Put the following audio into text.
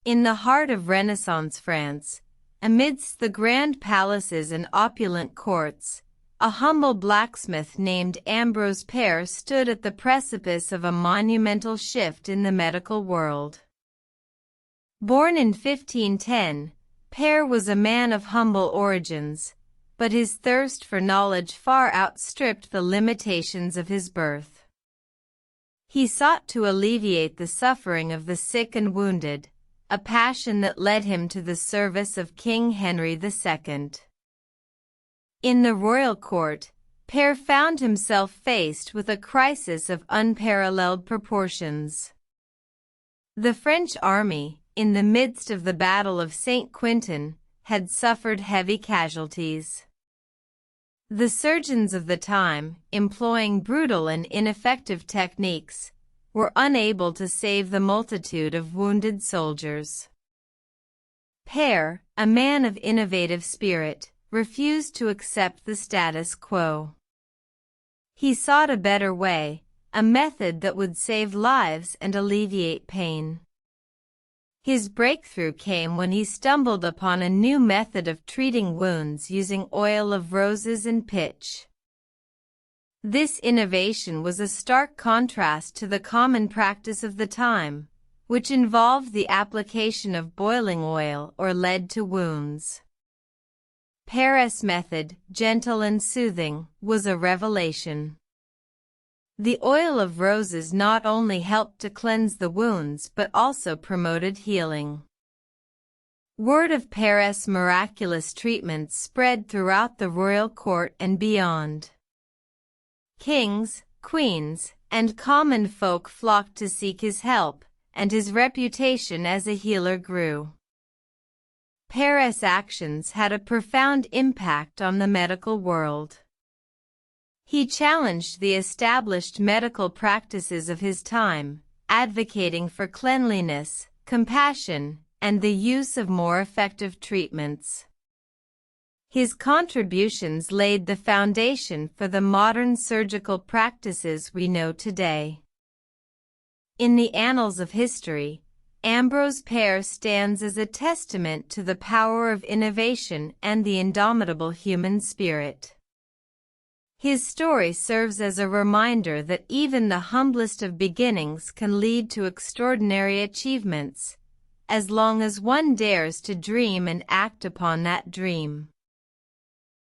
In the heart of Renaissance France, amidst the grand palaces and opulent courts, a humble blacksmith named Ambroise Paré stood at the precipice of a monumental shift in the medical world. Born in 1510, Pare was a man of humble origins, but his thirst for knowledge far outstripped the limitations of his birth. He sought to alleviate the suffering of the sick and wounded, a passion that led him to the service of King Henry II. In the royal court, Pare found himself faced with a crisis of unparalleled proportions. The French army, in the midst of the Battle of Saint-Quentin, had suffered heavy casualties. The surgeons of the time, employing brutal and ineffective techniques, were unable to save the multitude of wounded soldiers. Pare, a man of innovative spirit, refused to accept the status quo. He sought a better way, a method that would save lives and alleviate pain. His breakthrough came when he stumbled upon a new method of treating wounds using oil of roses and pitch. This innovation was a stark contrast to the common practice of the time, which involved the application of boiling oil or lead to wounds. Pare's method, gentle and soothing, was a revelation. The oil of roses not only helped to cleanse the wounds but also promoted healing. Word of Pare's miraculous treatments spread throughout the royal court and beyond. Kings, queens, and common folk flocked to seek his help, and his reputation as a healer grew. Pare's actions had a profound impact on the medical world. He challenged the established medical practices of his time, advocating for cleanliness, compassion, and the use of more effective treatments. His contributions laid the foundation for the modern surgical practices we know today. In the annals of history, Ambroise Paré stands as a testament to the power of innovation and the indomitable human spirit. His story serves as a reminder that even the humblest of beginnings can lead to extraordinary achievements, as long as one dares to dream and act upon that dream.